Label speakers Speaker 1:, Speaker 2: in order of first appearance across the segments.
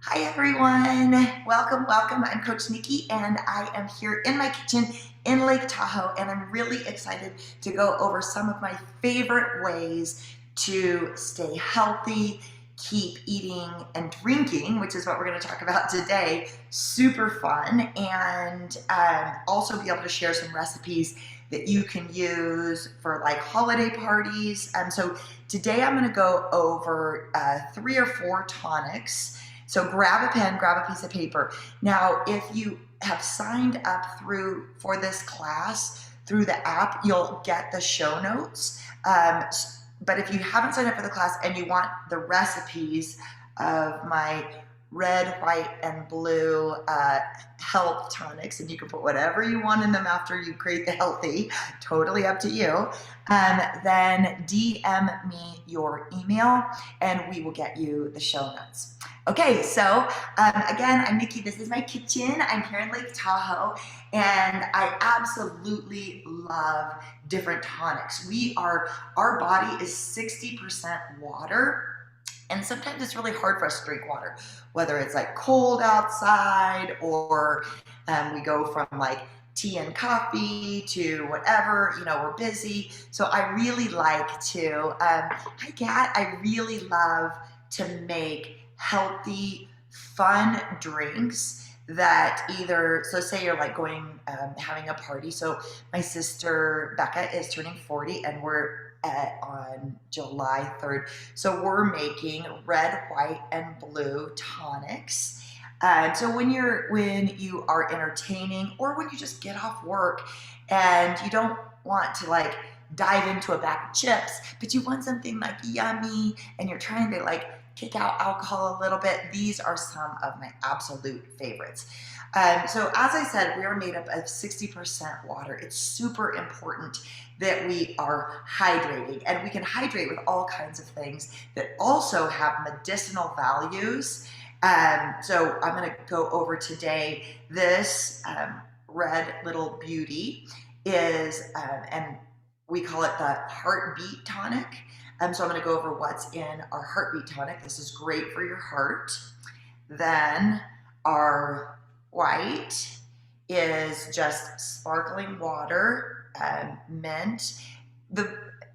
Speaker 1: Hi everyone, welcome. I'm Coach Nikki and I am here in my kitchen in Lake Tahoe, and I'm really excited to go over some of my favorite ways to stay healthy, keep eating and drinking, which is what we're going to talk about today, super fun, and also be able to share some recipes that you can use for like holiday parties. So today I'm going to go over 3 or 4 tonics. So grab a pen, grab a piece of paper. Now, if you have signed up for this class through the app, you'll get the show notes. But if you haven't signed up for the class and you want the recipes of my red, white, and blue health tonics, and you can put whatever you want in them after you create the healthy, totally up to you, then DM me your email and we will get you the show notes. Okay, so again, I'm Nikki. This is my kitchen. I'm here in Lake Tahoe, and I absolutely love different tonics. Our body is 60% water, and sometimes it's really hard for us to drink water, whether it's like cold outside or we go from like tea and coffee to whatever, we're busy. So I really like to, I really love to make healthy, fun drinks that so say you're like going, having a party. So my sister Becca is turning 40 and we're on July 3rd. So we're making red, white, and blue tonics. So when you are entertaining or when you just get off work and you don't want to like dive into a bag of chips, but you want something like yummy and you're trying to like kick out alcohol a little bit, these are some of my absolute favorites. So as I said, we are made up of 60% water. It's super important that we are hydrating, and we can hydrate with all kinds of things that also have medicinal values. So I'm going to go over today this red little beauty is, and we call it the heartbeat tonic. So I'm going to go over what's in our heartbeat tonic. This is great for your heart. Then our white is just sparkling water, mint.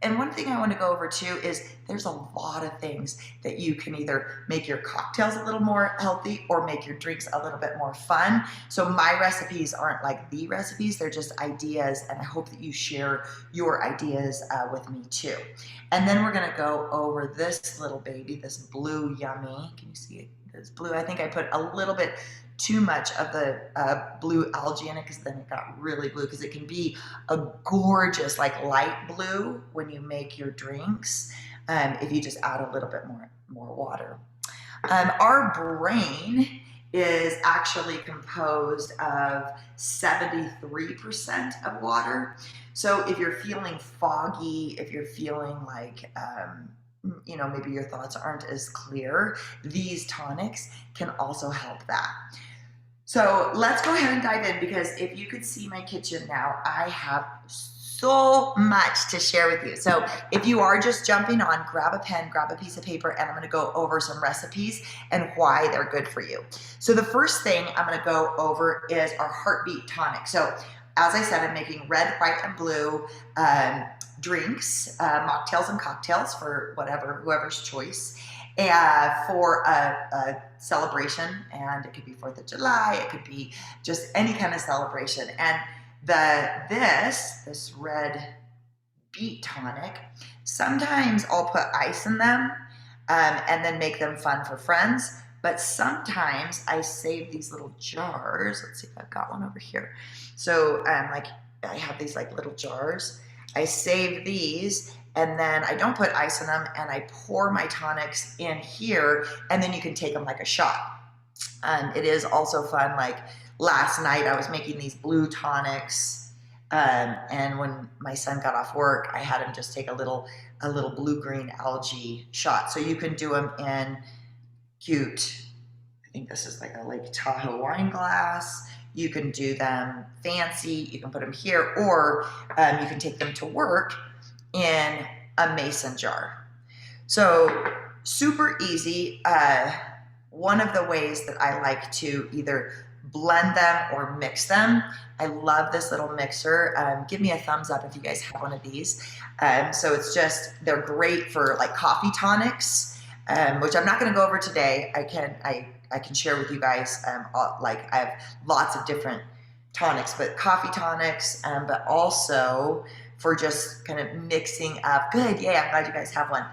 Speaker 1: And one thing I want to go over too is there's a lot of things that you can either make your cocktails a little more healthy or make your drinks a little bit more fun. So my recipes aren't like the recipes, they're just ideas, and I hope that you share your ideas with me too. And then we're gonna go over this little baby, this blue yummy. Can you see it? This blue. I think I put a little bit too much of the blue algae in it because then it got really blue, because it can be a gorgeous like light blue when you make your drinks if you just add a little bit more water. Our brain is actually composed of 73% of water. So if you're feeling foggy, if you're feeling like maybe your thoughts aren't as clear, these tonics can also help that. So let's go ahead and dive in, because if you could see my kitchen now, I have so much to share with you. So if you are just jumping on, grab a pen, grab a piece of paper, and I'm going to go over some recipes and why they're good for you. So the first thing I'm going to go over is our heartbeat tonic. So as I said, I'm making red, white, and blue drinks, mocktails and cocktails for whoever's choice, for a celebration, and it could be 4th of July, it could be just any kind of celebration. And this red beet tonic, sometimes I'll put ice in them and then make them fun for friends, but sometimes I save these little jars. Let's see if I've got one over here. So I have these like little jars. I save these, and then I don't put ice in them, and I pour my tonics in here, and then you can take them like a shot. It is also fun. Like last night I was making these blue tonics, and when my son got off work, I had him just take a little blue-green algae shot. So you can do them in cute, I think this is like a Lake Tahoe wine glass. You can do them fancy, you can put them here, or you can take them to work in a mason jar. So super easy. one of the ways that I like to either blend them or mix them. I love this little mixer. Give me a thumbs up if you guys have one of these. So it's just, they're great for like coffee tonics, which I'm not going to go over today. I can share with you guys, like I have lots of different tonics, but coffee tonics, but also for just kind of mixing up. Good, yeah, I'm glad you guys have one.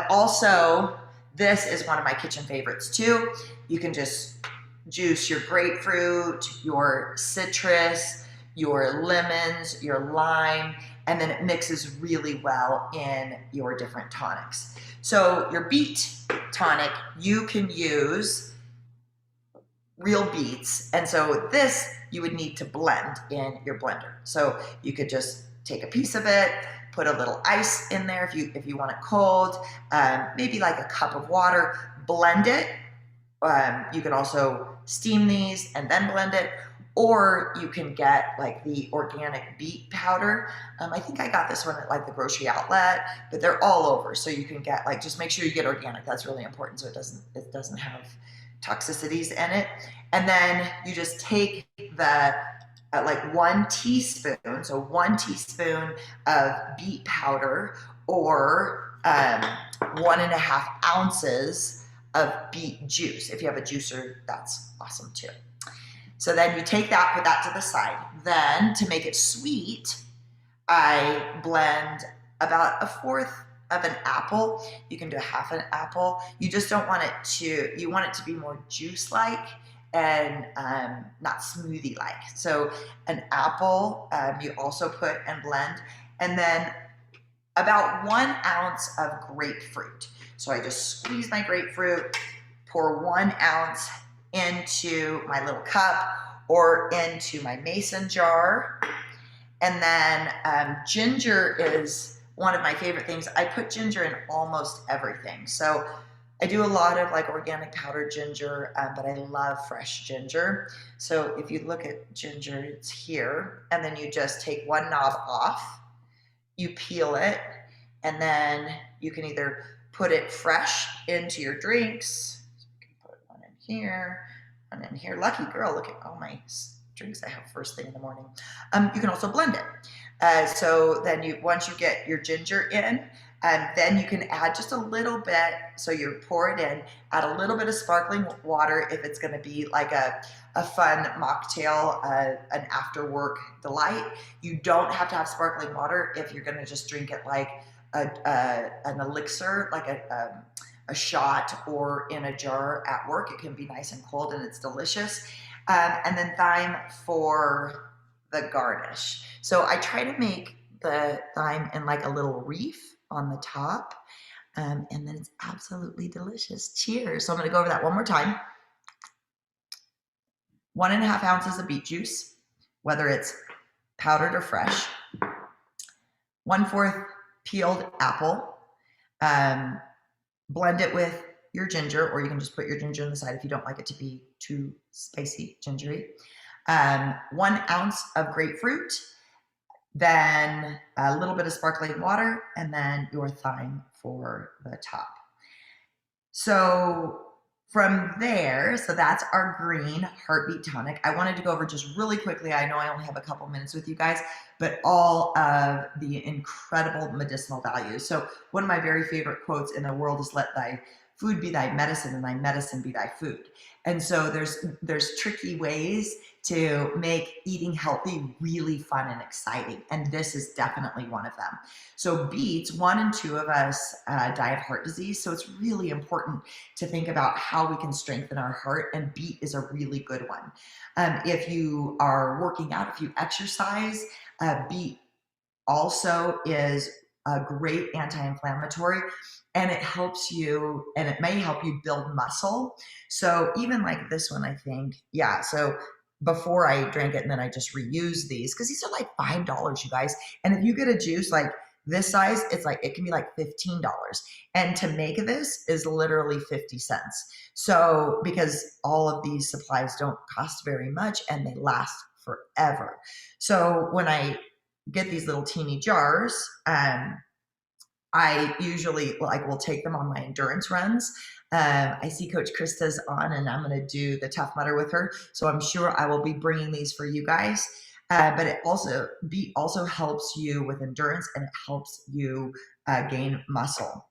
Speaker 1: Also, this is one of my kitchen favorites too. You can just juice your grapefruit, your citrus, your lemons, your lime, and then it mixes really well in your different tonics. So your beet tonic, you can use real beets, and so this you would need to blend in your blender. So you could just take a piece of it, put a little ice in there if you want it cold, maybe like a cup of water, blend it. You can also steam these and then blend it, or you can get like the organic beet powder. I think I got this one at like the grocery outlet, but they're all over. So you can get like, just make sure you get organic. That's really important, so it doesn't have toxicities in it. And then you just take the like 1 teaspoon, so 1 teaspoon of beet powder, or 1.5 ounces of beet juice. If you have a juicer, that's awesome too. So then you take that, put that to the side. Then to make it sweet, I blend about 1/4 of an apple. You can do 1/2 an apple. You just don't want it to, you want it to be more juice-like and not smoothie-like. So an apple, you also put and blend. And then about 1 ounce of grapefruit. So I just squeeze my grapefruit, pour 1 ounce into my little cup or into my mason jar. And then ginger is one of my favorite things. I put ginger in almost everything. So I do a lot of like organic powdered ginger, but I love fresh ginger. So if you look at ginger, it's here. And then you just take one knob off, you peel it, and then you can either put it fresh into your drinks. So you can put one in here, one in here. Lucky girl, look at all my drinks I have first thing in the morning. You can also blend it. So then once you get your ginger in, then you can add just a little bit. So you pour it in, add a little bit of sparkling water if it's going to be like a fun mocktail, an after work delight. You don't have to have sparkling water if you're going to just drink it like an elixir, like a shot or in a jar at work. It can be nice and cold and it's delicious. And then thyme for the garnish. So I try to make the thyme in like a little reef on the top, and then it's absolutely delicious. Cheers. So I'm going to go over that one more time. 1.5 ounces of beet juice, whether it's powdered or fresh. 1/4 peeled apple. Blend it with your ginger, or you can just put your ginger on the side if you don't like it to be too spicy, gingery. 1 ounce of grapefruit, then a little bit of sparkling water, and then your thyme for the top. So from there, so that's our green heartbeat tonic. I wanted to go over just really quickly, I know I only have a couple minutes with you guys, but all of the incredible medicinal values. So one of my very favorite quotes in the world is, "Let thy food be thy medicine and thy medicine be thy food." And so there's tricky ways to make eating healthy really fun and exciting. And this is definitely one of them. So beets, 1 in 2 of us die of heart disease. So it's really important to think about how we can strengthen our heart, and beet is a really good one. If you are working out, if you exercise, beet also is a great anti-inflammatory, and it helps you, and it may help you build muscle. So even like this one, I think, yeah, so before I drank it and then I just reuse these, because these are like $5, you guys. And if you get a juice like this size, it's like, it can be like $15. And to make this is literally 50 cents. So because all of these supplies don't cost very much and they last forever. So when I get these little teeny jars, I usually will take them on my endurance runs. I see Coach Krista's on, and I'm going to do the Tough Mudder with her. So I'm sure I will be bringing these for you guys. But it also, Beet also helps you with endurance, and it helps you gain muscle.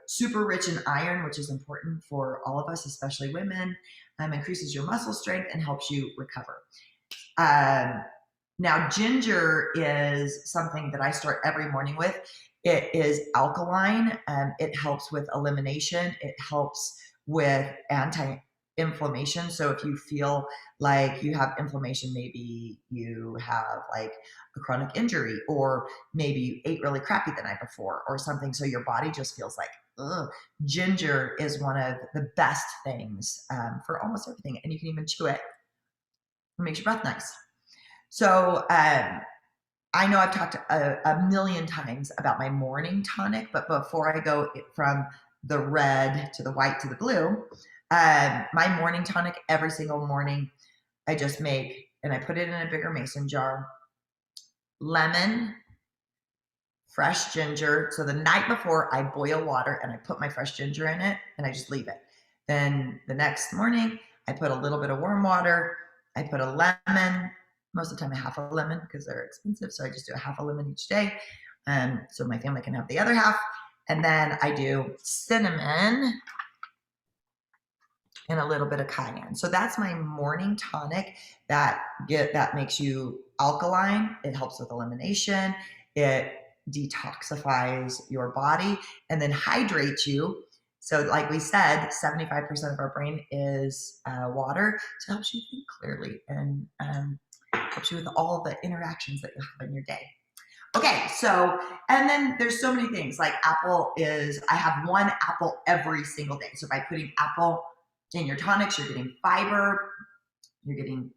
Speaker 1: Super rich in iron, which is important for all of us, especially women. Increases your muscle strength and helps you recover. Now, ginger is something that I start every morning with. It is alkaline. It helps with elimination. It helps with anti-inflammation. So if you feel like you have inflammation, maybe you have like a chronic injury, or maybe you ate really crappy the night before or something, so your body just feels like, ugh. Ginger is one of the best things for almost everything, and you can even chew it. It makes your breath nice. So I know I've talked a million times about my morning tonic, but before I go from the red to the white to the blue, my morning tonic every single morning, I just make, and I put it in a bigger mason jar, lemon, fresh ginger. So the night before, I boil water and I put my fresh ginger in it, and I just leave it. Then the next morning, I put a little bit of warm water. I put a lemon, most of the time a half a lemon because they're expensive. So I just do a half a lemon each day. So my family can have the other half. And then I do cinnamon and a little bit of cayenne. So that's my morning tonic that makes you alkaline. It helps with elimination. It detoxifies your body and then hydrates you. So like we said, 75% of our brain is water. So it helps you think clearly and helps you with all the interactions that you have in your day. Okay, so, and then there's so many things like apple is, I have one apple every single day. So by putting apple in your tonics, you're getting fiber, you're getting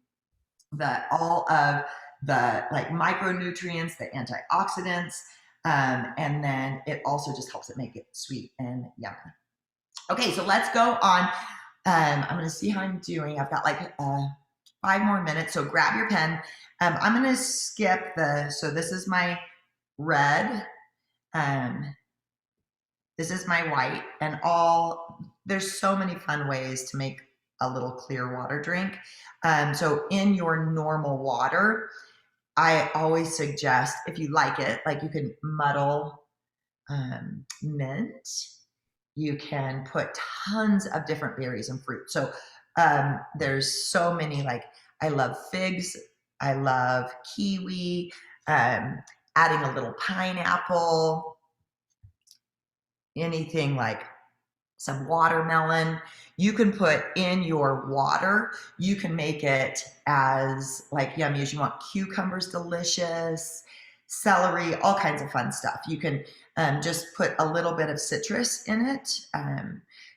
Speaker 1: all of the like micronutrients, the antioxidants, and then it also just helps it make it sweet and yummy. Okay, so let's go on. I'm going to see how I'm doing. I've got like 5 more minutes, so grab your pen. I'm going to skip so this is my red, this is my white, and there's so many fun ways to make a little clear water drink. So in your normal water, I always suggest, if you like it, like you can muddle mint. You can put tons of different berries and fruit. So there's so many, like I love figs, I love kiwi, adding a little pineapple, anything like some watermelon. You can put in your water, you can make it as like yummy as you want. Cucumbers, delicious, celery, all kinds of fun stuff. You can just put a little bit of citrus in it.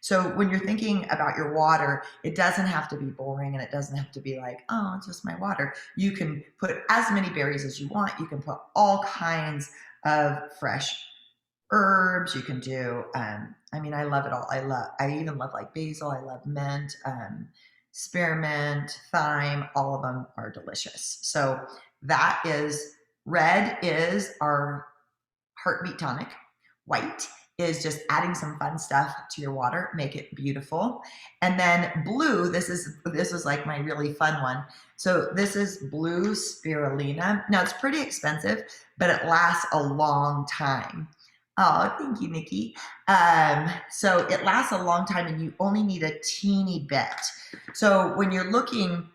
Speaker 1: So when you're thinking about your water, it doesn't have to be boring, and it doesn't have to be like, oh, it's just my water. You can put as many berries as you want. You can put all kinds of fresh herbs. You can do, I mean, I love it all. I even love like basil. I love mint, spearmint, thyme. All of them are delicious. So that is, red is our heartbeat tonic. White is just adding some fun stuff to your water, make it beautiful. And then blue, this is like my really fun one. So this is blue spirulina. Now it's pretty expensive, but it lasts a long time. Oh, thank you, Nikki. So it lasts a long time, and you only need a teeny bit. So when you're looking,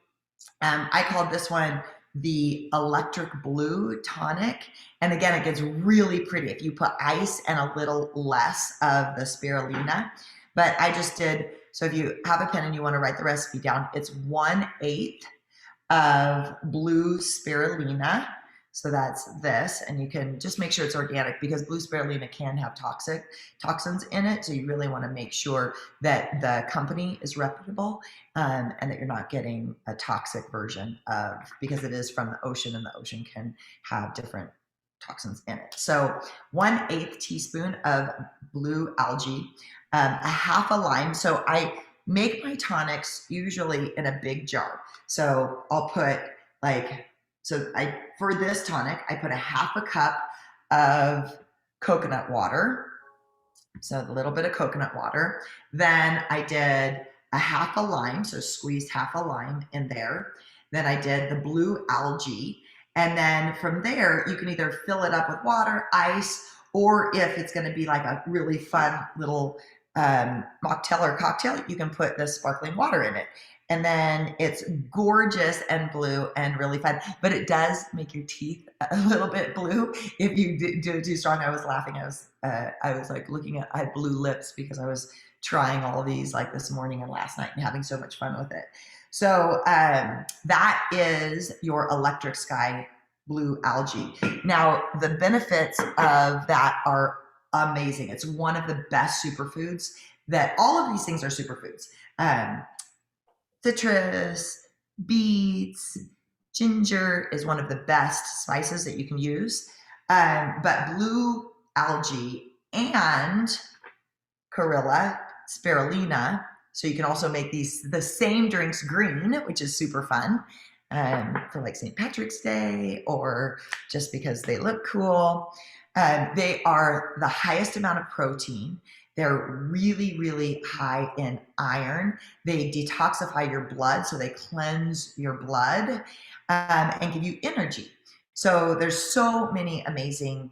Speaker 1: I called this one the electric blue tonic. And again, it gets really pretty if you put ice and a little less of the spirulina. But I just did, so if you have a pen and you want to write the recipe down, it's 1/8 of blue spirulina. So that's this, and you can just make sure it's organic, because blue spirulina can have toxins in it. So you really want to make sure that the company is reputable, and that you're not getting a toxic version because it is from the ocean, and the ocean can have different toxins in it. So 1/8 teaspoon of blue algae, a half a lime. So I make my tonics usually in a big jar. So I'll put for this tonic, I put a half a cup of coconut water. So a little bit of coconut water. Then I did a half a lime, so squeezed half a lime in there. Then I did the blue algae. And then from there, you can either fill it up with water, ice, or if it's going to be like a really fun little mocktail or cocktail, you can put the sparkling water in it. And then it's gorgeous and blue and really fun, but it does make your teeth a little bit blue if you do it too strong. I was laughing. I was like looking at, I had blue lips because I was trying all these like this morning and last night and having so much fun with it. So that is your electric sky blue algae. Now, the benefits of that are amazing. It's one of the best superfoods. That all of these things are superfoods. Citrus, beets, ginger is one of the best spices that you can use. But blue algae and chlorella, spirulina. So you can also make the same drinks green, which is super fun for like St. Patrick's Day or just because they look cool. They are the highest amount of protein. They're really, really high in iron. They detoxify your blood, so they cleanse your blood and give you energy. So there's so many amazing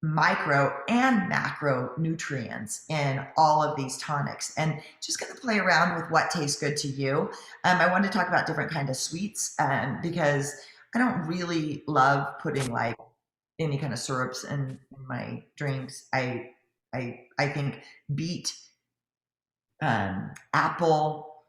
Speaker 1: micro and macro nutrients in all of these tonics, and just going to play around with what tastes good to you. I wanted to talk about different kind of sweets because I don't really love putting like any kind of syrups in my drinks. I think beet, apple,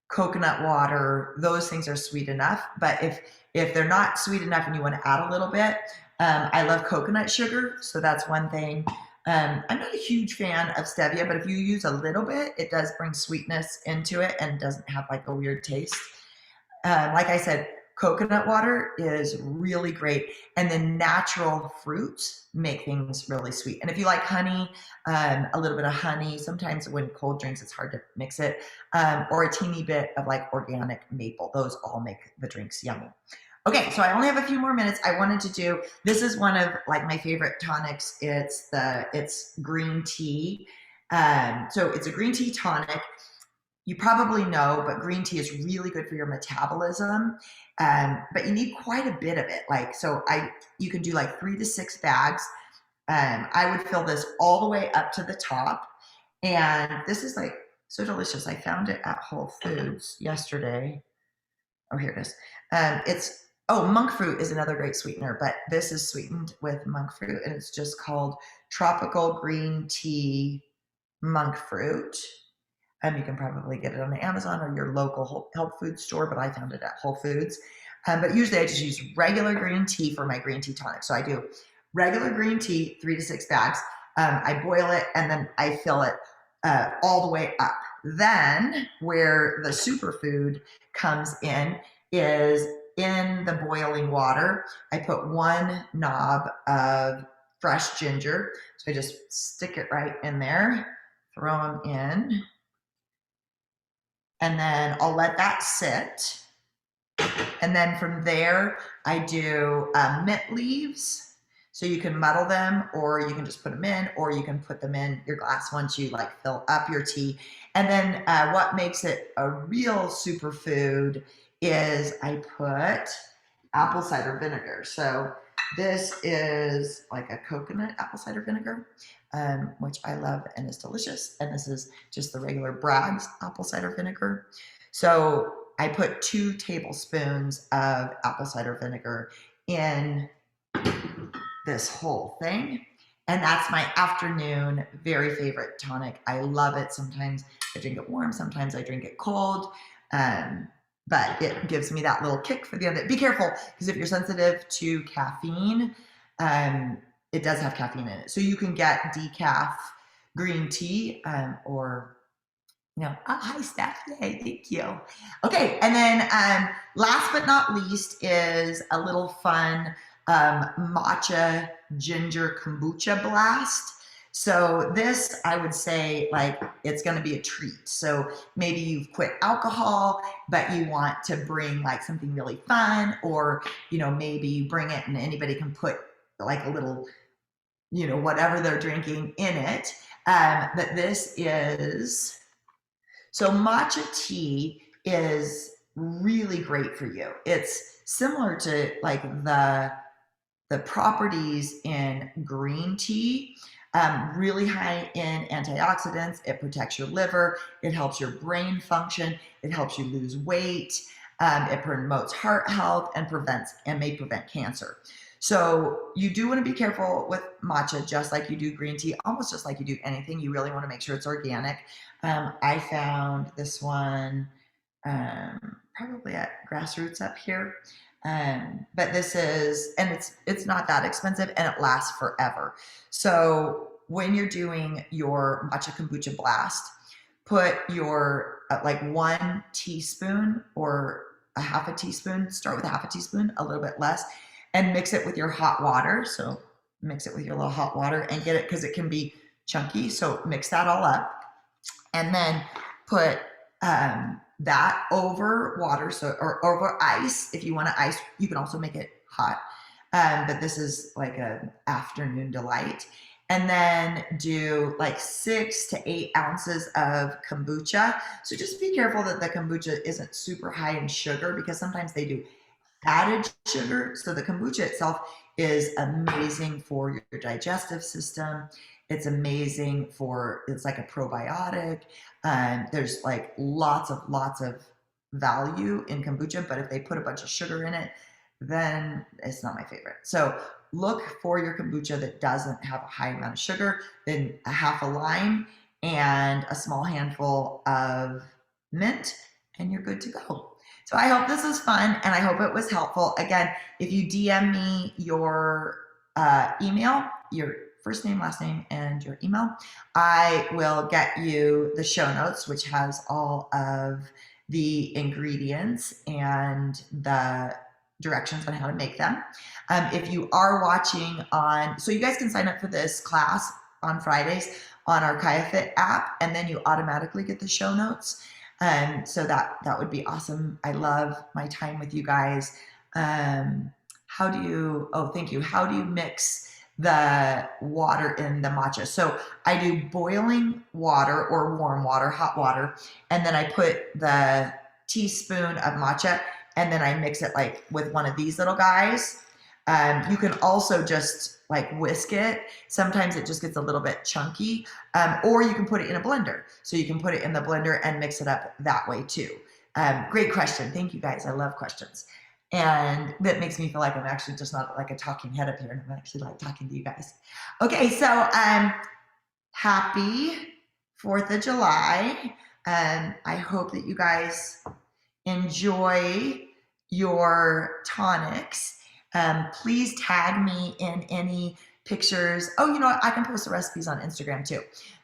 Speaker 1: coconut water, those things are sweet enough. But if they're not sweet enough and you want to add a little bit, I love coconut sugar, so that's one thing. I'm not a huge fan of stevia, but if you use a little bit, it does bring sweetness into it and doesn't have like a weird taste. Like I said, coconut water is really great, and then natural fruits make things really sweet. And if you like honey, a little bit of honey, sometimes when cold drinks, it's hard to mix it, or a teeny bit of like organic maple. Those all make the drinks yummy. Okay, so I only have a few more minutes. I wanted to do, this is one of like my favorite tonics. It's green tea. So it's a green tea tonic. You probably know, but green tea is really good for your metabolism. But you need quite a bit of it. Like, so you can do like 3 to 6 bags. I would fill this all the way up to the top. And this is like so delicious. I found it at Whole Foods yesterday. Oh, here it is. Monk fruit is another great sweetener, but this is sweetened with monk fruit, and it's just called Tropical Green Tea Monk Fruit. You can probably get it on Amazon or your local health food store, but I found it at Whole Foods. But usually I just use regular green tea for my green tea tonic. So I do regular green tea, 3 to 6 bags. I boil it and then I fill it all the way up. Then where the superfood comes in is in the boiling water. I put 1 knob of fresh ginger. So I just stick it right in there, throw them in. And then I'll let that sit. And then from there, I do mint leaves. So you can muddle them, or you can just put them in, or you can put them in your glass once you like fill up your tea. And then what makes it a real superfood is I put apple cider vinegar. So this is like a coconut apple cider vinegar, which I love and is delicious. And this is just the regular Bragg's apple cider vinegar. So I put 2 tablespoons of apple cider vinegar in this whole thing. And that's my afternoon very favorite tonic. I love it. Sometimes I drink it warm, sometimes I drink it cold. But it gives me that little kick for the end. Be careful, because if you're sensitive to caffeine, it does have caffeine in it. So you can get decaf green tea or, hi, Steph. Yay, thank you. Okay, and then last but not least is a little fun matcha ginger kombucha blast. So this, I would say, like, it's going to be a treat. So maybe you've quit alcohol, but you want to bring like something really fun, or, maybe you bring it and anybody can put like a little whatever they're drinking in it. But this is, so matcha tea is really great for you. It's similar to like the properties in green tea, really high in antioxidants. It protects your liver. It helps your brain function. It helps you lose weight. It promotes heart health and may prevent cancer. So you do want to be careful with matcha, just like you do green tea, almost just like you do anything. You really want to make sure it's organic. I found this one probably at Grassroots up here. But this is, and it's not that expensive, and it lasts forever. So when you're doing your matcha kombucha blast, put your like 1 teaspoon or a half a teaspoon, start with a half a teaspoon, a little bit less, and mix it with your hot water. So mix it with your little hot water and get it, because it can be chunky. So mix that all up, and then put that over water, or over ice. If you want to ice, you can also make it hot. But this is like an afternoon delight. And then do like 6 to 8 ounces of kombucha. So just be careful that the kombucha isn't super high in sugar, because sometimes they do added sugar. So the kombucha itself is amazing for your digestive system. It's amazing it's like a probiotic. There's like lots of value in kombucha, but if they put a bunch of sugar in it, then it's not my favorite. So look for your kombucha that doesn't have a high amount of sugar, then a half a lime and a small handful of mint, and you're good to go. So I hope this was fun, and I hope it was helpful. Again, if you DM me your email, your first name, last name, and your email, I will get you the show notes, which has all of the ingredients and the directions on how to make them. If you are watching so you guys can sign up for this class on Fridays on our KayaFit app, and then you automatically get the show notes. So that would be awesome. I love my time with you guys. Thank you. How do you mix the water in the matcha? So I do boiling water or warm water, hot water, and then I put the teaspoon of matcha, and then I mix it like with one of these little guys. You can also just like whisk it. Sometimes it just gets a little bit chunky, or you can put it in a blender. So you can put it in the blender and mix it up that way too. Great question. Thank you guys. I love questions. And that makes me feel like I'm actually just not like a talking head up here, and I'm actually like talking to you guys. Okay, so happy 4th of July. I hope that you guys enjoy your tonics. Please tag me in any pictures. Oh, you know what? I can post the recipes on Instagram too.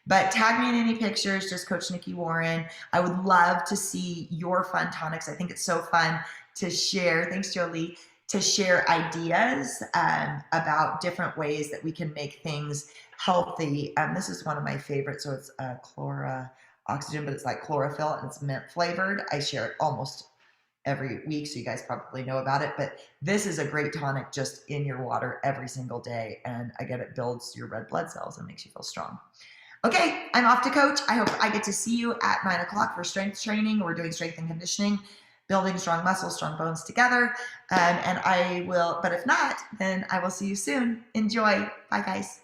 Speaker 1: But tag me in any pictures, just Coach Nikki Warren. I would love to see your fun tonics. I think it's so fun to share. Thanks, Jolie. To share ideas about different ways that we can make things healthy. This is one of my favorites. So it's oxygen, but it's like chlorophyll, and it's mint flavored. I share it almost every week, so you guys probably know about it. But this is a great tonic just in your water every single day. And again, it builds your red blood cells and makes you feel strong. Okay, I'm off to coach. I hope I get to see you at 9 o'clock for strength training. We're doing strength and conditioning, building strong muscles, strong bones together. And I will, but if not, then I will see you soon. Enjoy. Bye, guys.